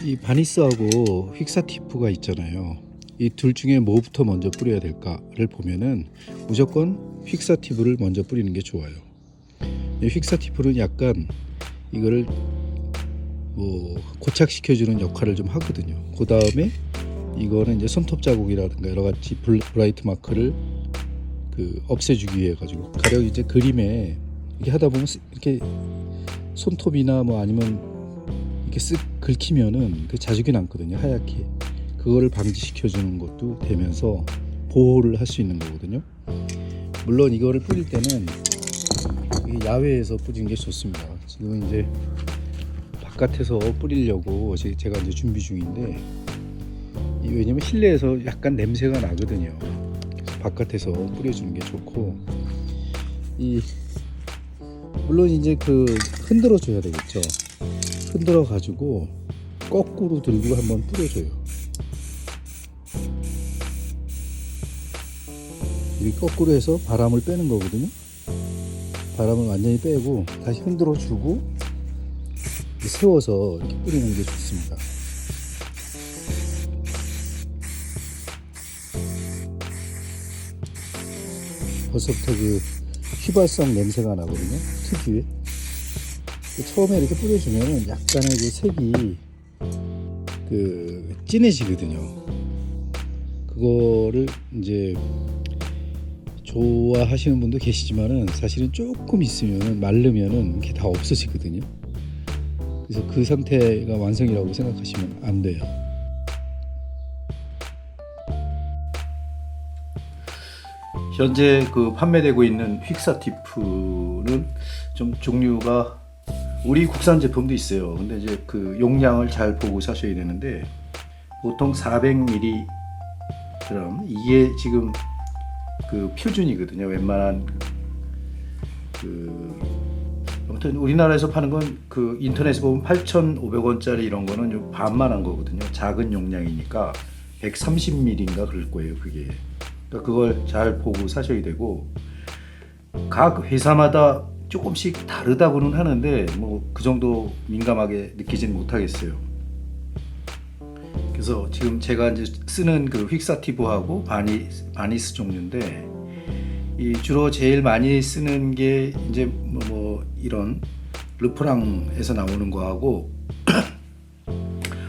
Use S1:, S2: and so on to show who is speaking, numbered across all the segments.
S1: 이 바니스하고 힉사티프가 있잖아요. 이 둘 중에 뭐부터 먼저 뿌려야 될까를 보면은 무조건 힉사티프를 먼저 뿌리는 게 좋아요. 이 힉사티프는 약간 이거를 뭐 고착시켜주는 역할을 좀 하거든요. 그 다음에 이거는 이제 손톱 자국이라든가 여러 가지 브라이트 마크를 없애주기 위해 가지고, 가령 이제 그림에 이렇게 하다 보면 이렇게 손톱이나 뭐 아니면 이렇게 쓱 긁히면은 그 자국이 남거든요, 하얗게. 그거를 방지시켜 주는 것도 되면서 보호를 할 수 있는 거거든요. 물론 이거를 뿌릴 때는 야외에서 뿌리는 게 좋습니다. 지금 이제 바깥에서 뿌리려고 제가 이제 준비 중인데, 왜냐면 실내에서 약간 냄새가 나거든요. 그래서 바깥에서 뿌려주는 게 좋고, 물론 이제 흔들어 줘야 되겠죠. 흔들어 가지고 거꾸로 들고 한번 뿌려줘요. 이렇게 거꾸로 해서 바람을 빼는 거거든요. 바람을 완전히 빼고 다시 흔들어 주고 세워서 이렇게 뿌리는 게 좋습니다. 벌써부터 휘발성 냄새가 나거든요, 특유의. 처음에 이렇게 뿌려주면 약간의 색이 진해지거든요. 그거를 이제 좋아하시는 분도 계시지만은 사실은 조금 있으면 마르면은 이게 다 없어지거든요. 그래서 그 상태가 완성이라고 생각하시면 안 돼요. 현재 판매되고 있는 힉사티프는 좀 종류가, 우리 국산 제품도 있어요. 근데 이제 용량을 잘 보고 사셔야 되는데, 보통 400mg 이게 지금 표준이거든요. 웬만한 아무튼 우리나라에서 파는 건 인터넷에 보면 8,500원짜리 이런 거는 좀 반만한 거거든요. 작은 용량이니까 130ml인가 그럴 거예요, 그게. 그러니까 그걸 잘 보고 사셔야 되고, 각 회사마다 조금씩 다르다고는 하는데 뭐 그 정도 민감하게 느끼지는 못하겠어요. 그래서 지금 제가 이제 쓰는 힉사티브하고 바니스 종류인데, 주로 제일 많이 쓰는 게 이제 뭐 이런 르프랑에서 나오는 거하고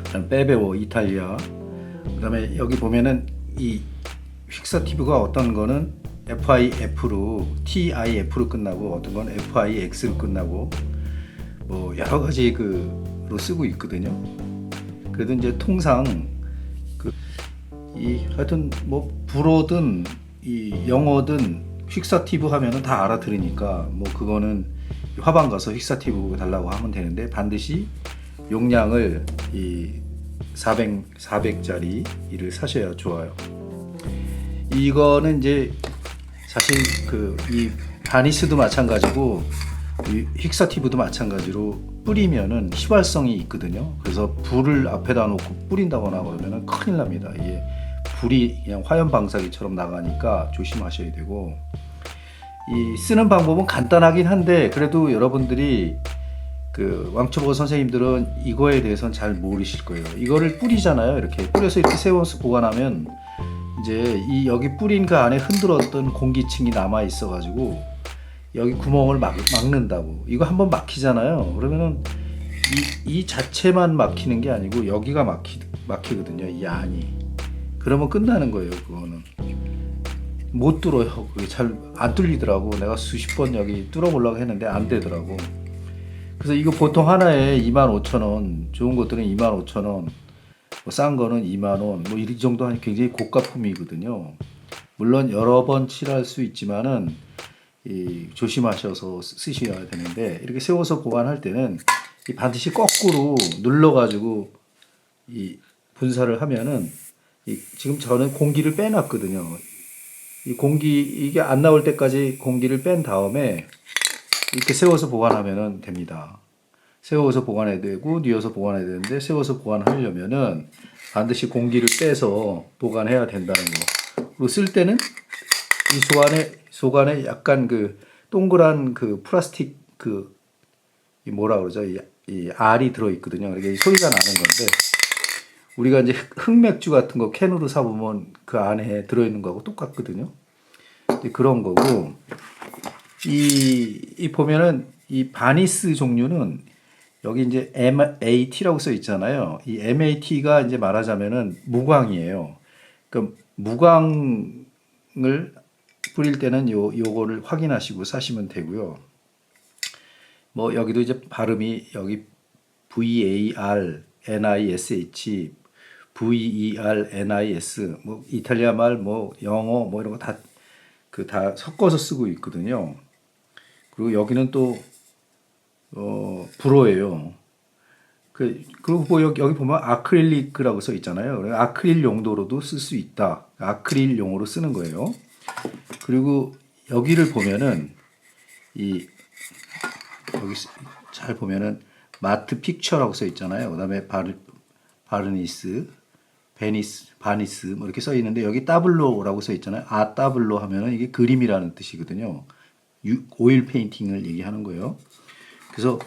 S1: 그다음 빼베오 이탈리아, 그다음에 여기 보면은 이 힉사티브가 어떤 거는 FIF로 TIF로 끝나고, 어떤 건 FIX로 끝나고, 뭐 여러 가지로 쓰고 있거든요. 그래도 이제 통상 하여튼 뭐 불어든 영어든 힉사티브 하면은 다 알아들으니까, 뭐 그거는 화방 가서 힉사티브 달라고 하면 되는데, 반드시 용량을 400짜리 를 사셔야 좋아요. 이거는 이제 사실 이 바니스도 마찬가지고 이 힉사티브도 마찬가지로 뿌리면은 휘발성이 있거든요. 그래서 불을 앞에다 놓고 뿌린다거나 그러면은 큰일 납니다. 이게 불이 그냥 화염 방사기처럼 나가니까 조심하셔야 되고, 쓰는 방법은 간단하긴 한데, 그래도 여러분들이 왕초보 선생님들은 이거에 대해서는 잘 모르실 거예요. 이거를 뿌리잖아요. 이렇게 뿌려서 이렇게 세워서 보관하면 이제 여기 뿌린 그 안에 흔들었던 공기층이 남아 있어 가지고 여기 구멍을 막는다고. 이거 한번 막히잖아요. 그러면은 이 자체만 막히는 게 아니고 여기가 막히거든요, 이 안이. 그러면 끝나는 거예요. 그거는 못 뚫어요. 그게 잘 안 뚫리더라고. 내가 수십 번 여기 뚫어보려고 했는데 안 되더라고. 그래서 이거 보통 하나에 25,000원, 좋은 것들은 25,000원, 뭐 싼 거는 20,000원, 뭐 이 정도 하니 굉장히 고가품이거든요. 물론 여러 번 칠할 수 있지만은 조심하셔서 쓰셔야 되는데, 이렇게 세워서 보관할 때는 반드시 거꾸로 눌러가지고 분사를 하면은, 지금 저는 공기를 빼놨거든요. 이게 안 나올 때까지 공기를 뺀 다음에 이렇게 세워서 보관하면 됩니다. 세워서 보관해야 되고 뉘어서 보관해야 되는데, 세워서 보관하려면은 반드시 공기를 빼서 보관해야 된다는 거. 그리고 쓸 때는 이 속안에 약간 동그란 플라스틱 뭐라 그러죠? 이 알이 들어 있거든요. 이게 소리가 나는 건데, 우리가 이제 흑맥주 같은 거 캔으로 사보면 그 안에 들어있는 거하고 똑같거든요. 그런 거고, 이 보면은 이 바니스 종류는 여기 이제 MAT라고 써 있잖아요. 이 MAT가 이제 말하자면은 무광이에요. 그 무광을 뿌릴 때는 요거를 확인하시고 사시면 되고요. 뭐 여기도 이제 발음이 여기 VARNISH, VERNIS, 뭐 이탈리아 말, 뭐 영어, 뭐 이런 거 다 섞어서 쓰고 있거든요. 그리고 여기는 또 불어예요. 그리고 뭐 여기 보면 아크릴리크라고 써 있잖아요. 아크릴 용도로도 쓸 수 있다. 아크릴 용어로 쓰는 거예요. 그리고 여기를 보면은 이 여기 잘 보면은 마트 픽처라고 써 있잖아요. 그다음에 바르니스, 바니스 뭐 이렇게 써 있는데 여기 따블로라고 써 있잖아요. 따블로 하면은 이게 그림이라는 뜻이거든요. 오일 페인팅을 얘기하는 거예요. 그래서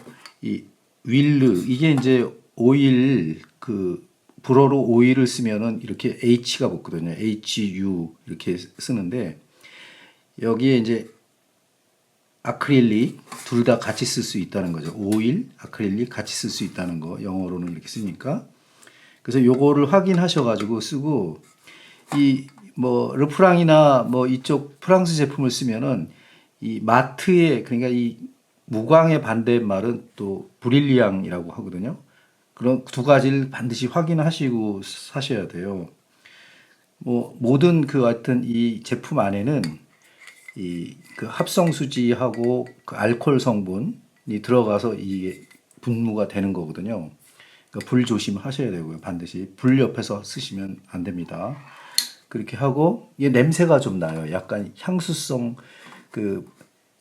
S1: 이 윌르 이게 이제 오일 불어로 오일을 쓰면은 이렇게 H가 붙거든요. HU 이렇게 쓰는데 여기에 이제 아크릴릭 둘 다 같이 쓸 수 있다는 거죠. 오일, 아크릴릭 같이 쓸 수 있다는 거 영어로는 이렇게 쓰니까 그래서 요거를 확인하셔가지고 쓰고 이 뭐 르프랑이나 뭐 이쪽 프랑스 제품을 쓰면은 이 마트에 그러니까 이 무광의 반대말은 또 브릴리앙이라고 하거든요. 그런 두 가지를 반드시 확인하시고 사셔야 돼요. 뭐 모든 하여튼 이 제품 안에는 이 그 합성 수지하고 그 알코올 성분이 들어가서 이게 분무가 되는 거거든요. 그러니까 불 조심하셔야 되고요. 반드시 불 옆에서 쓰시면 안 됩니다. 그렇게 하고 이게 냄새가 좀 나요. 약간 향수성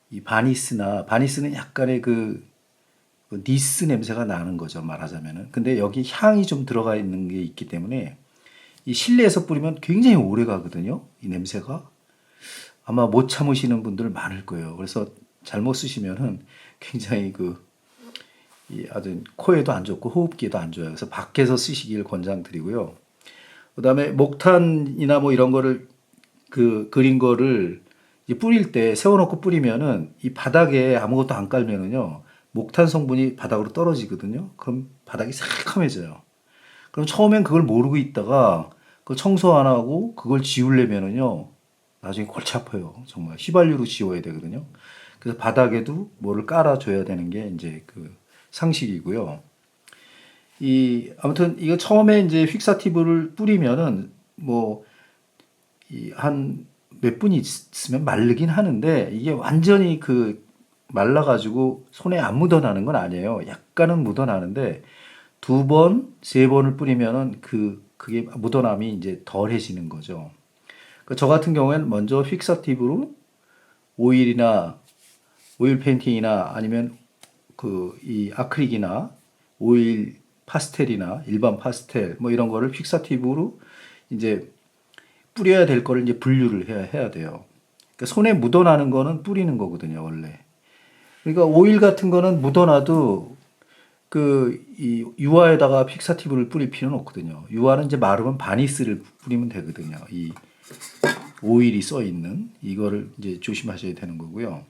S1: 이 바니스는 약간의 니스 냄새가 나는 거죠. 말하자면은. 근데 여기 향이 좀 들어가 있는 게 있기 때문에 이 실내에서 뿌리면 굉장히 오래 가거든요. 이 냄새가. 아마 못 참으시는 분들 많을 거예요. 그래서 잘못 쓰시면은 굉장히 아주 코에도 안 좋고 호흡기에도 안 좋아요. 그래서 밖에서 쓰시길 권장드리고요. 그다음에 목탄이나 뭐 이런 거를 그린 거를 이제 뿌릴 때 세워놓고 뿌리면은 이 바닥에 아무것도 안 깔면은요 목탄 성분이 바닥으로 떨어지거든요. 그럼 바닥이 새카매져요. 그럼 처음엔 그걸 모르고 있다가 그 청소 안 하고 그걸 지우려면은요 나중에 골치 아파요. 정말 휘발유로 지워야 되거든요. 그래서 바닥에도 뭐를 깔아줘야 되는 게 이제 상식이고요. 아무튼 이거 처음에 이제 픽사티브를 뿌리면은 뭐 한 몇 분 있으면 마르긴 하는데 이게 완전히 말라가지고 손에 안 묻어나는 건 아니에요. 약간은 묻어나는데 두 번, 세 번을 뿌리면은 그게 묻어남이 이제 덜해지는 거죠. 저 같은 경우에는 먼저 픽사티브로 오일 페인팅이나 아니면 이 아크릴이나 오일 파스텔이나 일반 파스텔 뭐 이런 거를 픽사티브로 이제 뿌려야 될 거를 이제 분류를 해야 돼요. 그러니까 손에 묻어나는 거는 뿌리는 거거든요, 원래. 그러니까 오일 같은 거는 묻어놔도 이 유화에다가 픽사티브를 뿌릴 필요는 없거든요. 유화는 이제 마르면 바니스를 뿌리면 되거든요. 이 오일이 써 있는 이거를 이제 조심하셔야 되는 거고요.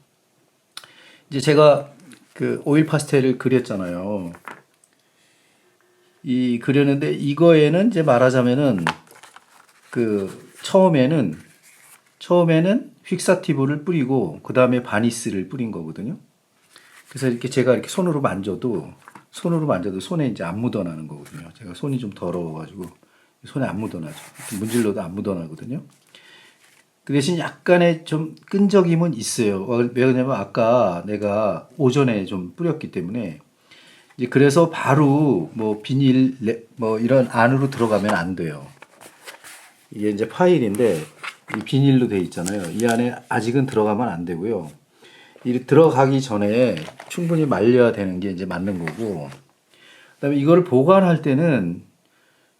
S1: 이제 제가 오일 파스텔을 그렸잖아요. 그렸는데 이거에는 이제 말하자면은 처음에는 픽사티브를 뿌리고 그 다음에 바니스를 뿌린 거거든요. 그래서 이렇게 제가 이렇게 손으로 만져도 손에 이제 안 묻어나는 거거든요. 제가 손이 좀 더러워가지고 손에 안 묻어나죠. 문질러도 안 묻어나거든요. 그 대신 약간의 좀 끈적임은 있어요. 왜냐면 아까 내가 오전에 좀 뿌렸기 때문에 이제 그래서 바로 뭐 비닐 뭐 이런 안으로 들어가면 안 돼요. 이게 이제 파일인데 이 비닐로 돼 있잖아요. 이 안에 아직은 들어가면 안 되고요. 이 들어가기 전에 충분히 말려야 되는 게 이제 맞는 거고. 그다음에 이거를 보관할 때는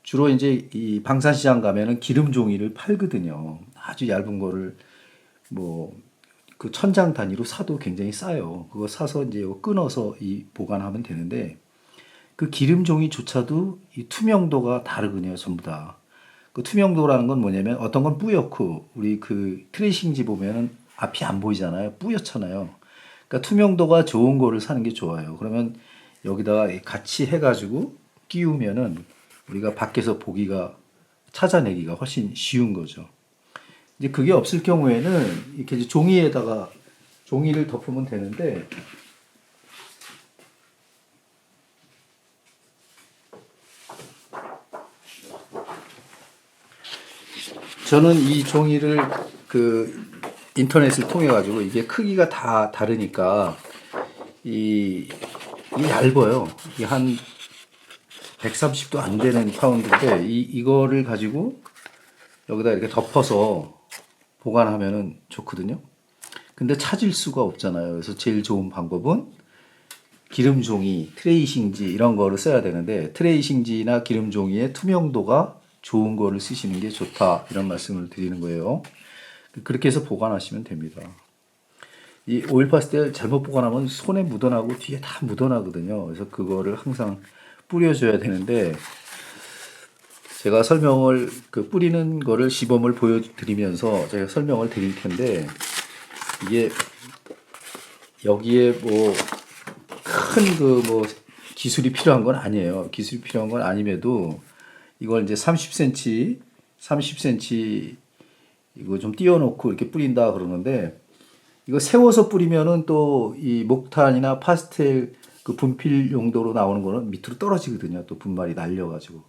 S1: 주로 이제 이 방산시장 가면은 기름 종이를 팔거든요. 아주 얇은 거를 뭐 천장 단위로 사도 굉장히 싸요. 그거 사서 이제 끊어서 보관하면 되는데 그 기름 종이조차도 이 투명도가 다르거든요, 전부 다. 그 투명도라는 건 뭐냐면 어떤 건 뿌옇고 우리 그 트레이싱지 보면은 앞이 안 보이잖아요. 뿌옇잖아요. 그러니까 투명도가 좋은 거를 사는 게 좋아요. 그러면 여기다가 같이 해가지고 끼우면은 우리가 밖에서 보기가 찾아내기가 훨씬 쉬운 거죠. 이제 그게 없을 경우에는 이렇게 이제 종이에다가 종이를 덮으면 되는데 저는 이 종이를 그 인터넷을 통해 가지고 이게 크기가 다 다르니까 이 얇아요. 이게 한 130도 안 되는 파운드인데 이거를 가지고 여기다 이렇게 덮어서 보관하면은 좋거든요. 근데 찾을 수가 없잖아요. 그래서 제일 좋은 방법은 기름종이, 트레이싱지 이런 거를 써야 되는데 트레이싱지나 기름종이의 투명도가 좋은 거를 쓰시는 게 좋다 이런 말씀을 드리는 거예요. 그렇게 해서 보관하시면 됩니다. 이 오일 파스텔 잘못 보관하면 손에 묻어나고 뒤에 다 묻어나거든요. 그래서 그거를 항상 뿌려줘야 되는데 제가 설명을 그 뿌리는 거를 시범을 보여드리면서 제가 설명을 드릴 텐데 이게 여기에 뭐 큰 그 뭐 기술이 필요한 건 아니에요. 기술이 필요한 건 아님에도 이걸 이제 30cm 이거 좀 띄워놓고 이렇게 뿌린다 그러는데 이거 세워서 뿌리면은 또 이 목탄이나 파스텔 그 분필 용도로 나오는 거는 밑으로 떨어지거든요. 또 분말이 날려가지고.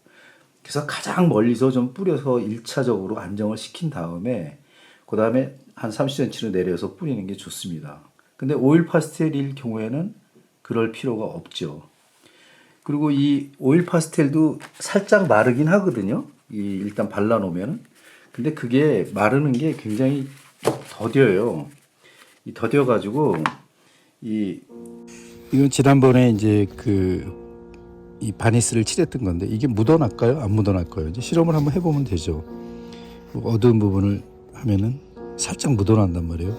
S1: 그래서 가장 멀리서 좀 뿌려서 1차적으로 안정을 시킨 다음에 그 다음에 한 30cm로 내려서 뿌리는 게 좋습니다. 근데 오일 파스텔일 경우에는 그럴 필요가 없죠. 그리고 이 오일 파스텔도 살짝 마르긴 하거든요. 일단 발라놓으면. 근데 그게 마르는 게 굉장히 더뎌요. 더뎌가지고 이건 지난번에 이제 이 바니스를 칠했던 건데 이게 묻어날까요? 안 묻어날까요? 이제 실험을 한번 해보면 되죠. 어두운 부분을 하면은 살짝 묻어난단 말이에요.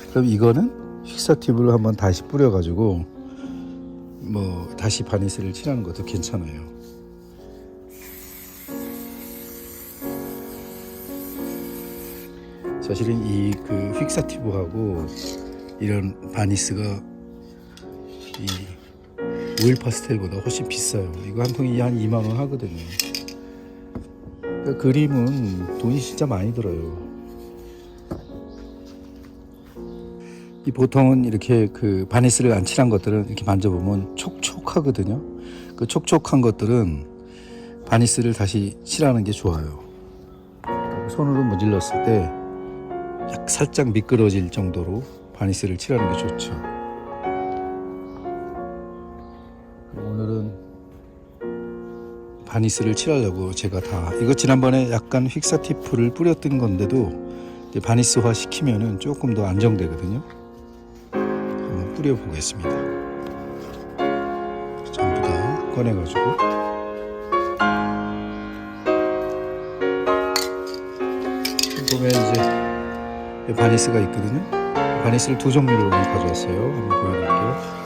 S1: 그럼 이거는 픽서팁으로 한번 다시 뿌려가지고 뭐 다시 바니스를 칠하는 것도 괜찮아요. 사실은 이 그 픽서티브하고 이런 바니스가 이 오일 파스텔보다 훨씬 비싸요. 이거 한 통이 한 2만 원 하거든요. 그러니까 그림은 돈이 진짜 많이 들어요. 이 보통은 이렇게 그 바니스를 안 칠한 것들은 이렇게 만져보면 촉촉하거든요. 그 촉촉한 것들은 바니스를 다시 칠하는 게 좋아요. 손으로 문질렀을 때 살짝 미끄러질 정도로 바니스를 칠하는 게 좋죠. 오늘은 바니스를 칠하려고 제가 이거 지난번에 약간 픽서티프를 뿌렸던 건데도 바니스화 시키면은 조금 더 안정되거든요. 한번 뿌려보겠습니다. 전부 다 꺼내가지고 보면 이제 바니스가 있거든요. 바니스를 두 종류를 오늘 가져왔어요. 한번 보여드릴게요.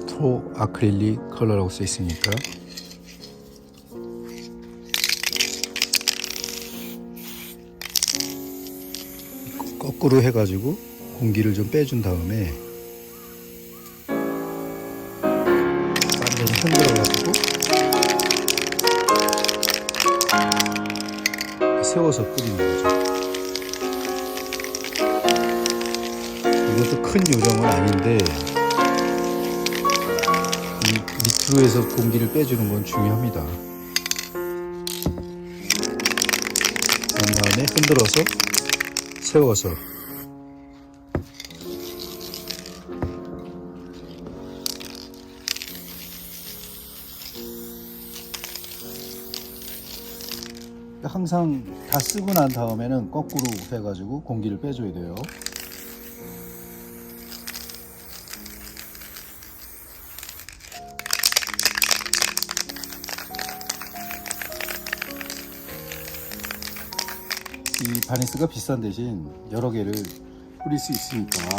S1: 프로 아크릴릭 컬러라고 써 있으니까 거꾸로 해가지고 공기를 좀 빼준 다음에 완전히 흔들어가지고 세워서 뿌리는 거죠. 이것도 큰 요령은 아닌데 밑으로 해서 공기를 빼주는 건 중요합니다. 그런 다음에 흔들어서 세워서 항상 다 쓰고 난 다음에는 거꾸로 해가지고 공기를 빼줘야 돼요. 이 바니스가 비싼 대신 여러 개를 뿌릴 수 있으니까.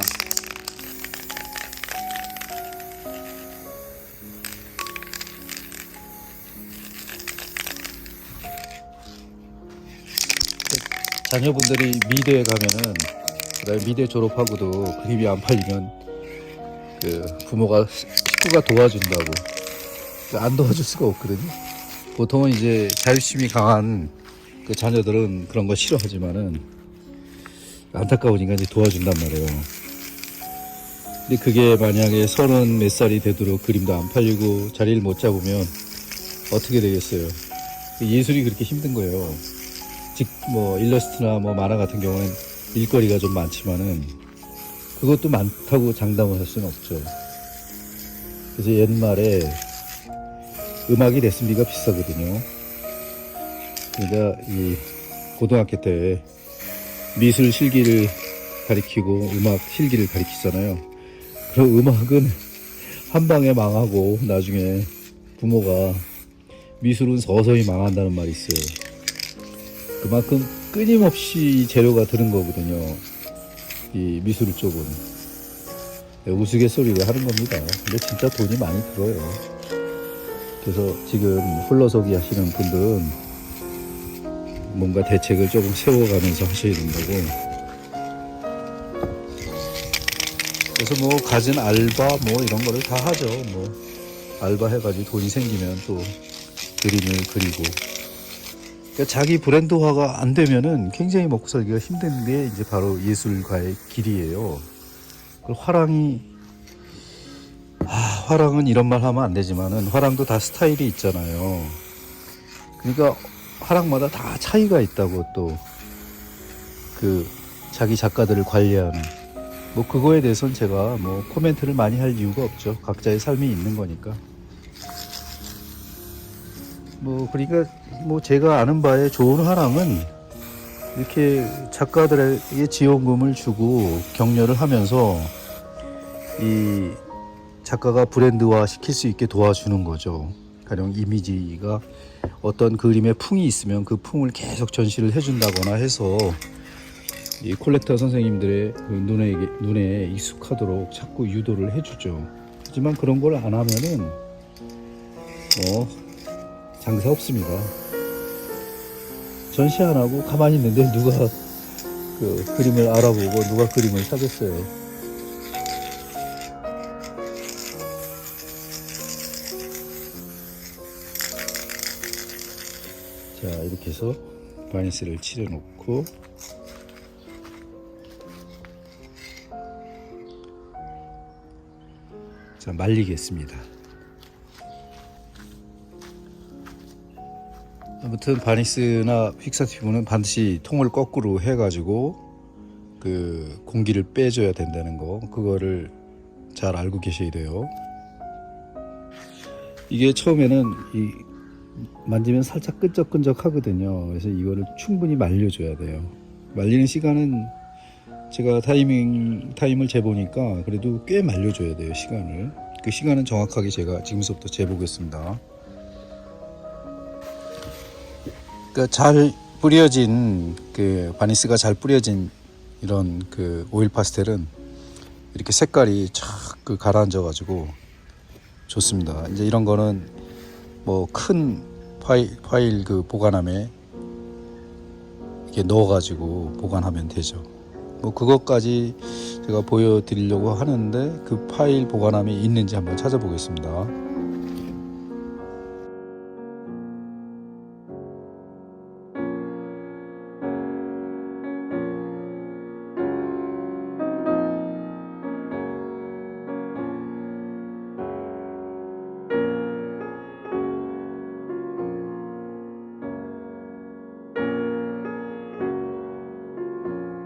S1: 자녀분들이 미대에 가면은, 그다음에 미대 졸업하고도 그림이 안 팔리면 그 부모가 식구가 도와준다고. 안 도와줄 수가 없거든요. 보통은 이제 자율심이 강한 그 자녀들은 그런 거 싫어하지만은 안타까우니까 이제 도와준단 말이에요. 근데 그게 만약에 30 몇 살이 되도록 그림도 안 팔리고 자리를 못 잡으면 어떻게 되겠어요? 예술이 그렇게 힘든 거예요. 즉 뭐 일러스트나 뭐 만화 같은 경우는 일거리가 좀 많지만은 그것도 많다고 장담을 할 수는 없죠. 그래서 옛말에 음악이 레슨비가 비싸거든요. 그러니까 이 고등학교 때 미술 실기를 가리키고 음악 실기를 가리키잖아요. 그럼 음악은 한 방에 망하고 나중에 부모가 미술은 서서히 망한다는 말이 있어요. 그만큼 끊임없이 재료가 드는 거거든요. 이 미술 쪽은 우스갯소리로 하는 겁니다. 근데 진짜 돈이 많이 들어요. 그래서 지금 홀로서기 하시는 분들은 뭔가 대책을 조금 세워가면서 하셔야 된다고. 그래서 뭐 갖은 알바 뭐 이런 거를 다 하죠. 뭐 알바 해가지고 돈이 생기면 또 그림을 그리고. 그러니까 자기 브랜드화가 안 되면은 굉장히 먹고 살기가 힘든 게 이제 바로 예술가의 길이에요. 화랑은 이런 말 하면 안 되지만은 화랑도 다 스타일이 있잖아요. 그러니까 화랑마다 다 차이가 있다고. 또 그 자기 작가들을 관리하는 뭐 그거에 대해서는 제가 뭐 코멘트를 많이 할 이유가 없죠. 각자의 삶이 있는 거니까. 뭐 그러니까 뭐 제가 아는 바에 좋은 화랑은 이렇게 작가들에게 지원금을 주고 격려를 하면서 이 작가가 브랜드화 시킬 수 있게 도와주는 거죠. 가령 이미지가 어떤 그림에 풍이 있으면 그 풍을 계속 전시를 해준다거나 해서 이 콜렉터 선생님들의 그 눈에 익숙하도록 자꾸 유도를 해주죠. 하지만 그런 걸 안 하면은 장사 없습니다. 전시 안 하고 가만히 있는데 누가 그 그림을 알아보고 누가 그림을 사겠어요. 자, 이렇게 해서 바니스를 칠해 놓고 자, 말리겠습니다. 아무튼 바니스나 픽사티브는 반드시 통을 거꾸로 해가지고 그 공기를 빼줘야 된다는 거, 그거를 잘 알고 계셔야 돼요. 이게 처음에는 이 만지면 살짝 끈적끈적 하거든요. 그래서 이거를 충분히 말려줘야 돼요. 말리는 시간은 제가 타임을 재보니까 그래도 꽤 말려줘야 돼요. 시간을. 그 시간은 정확하게 제가 지금부터 재보겠습니다. 그 잘 뿌려진 그 바니스가 잘 뿌려진 이런 그 오일 파스텔은 이렇게 색깔이 착 그 가라앉아 가지고 좋습니다. 이제 이런 거는 뭐 큰 파일 그 보관함에 이렇게 넣어 가지고 보관하면 되죠. 뭐 그것까지 제가 보여드리려고 하는데 그 파일 보관함이 있는지 한번 찾아보겠습니다.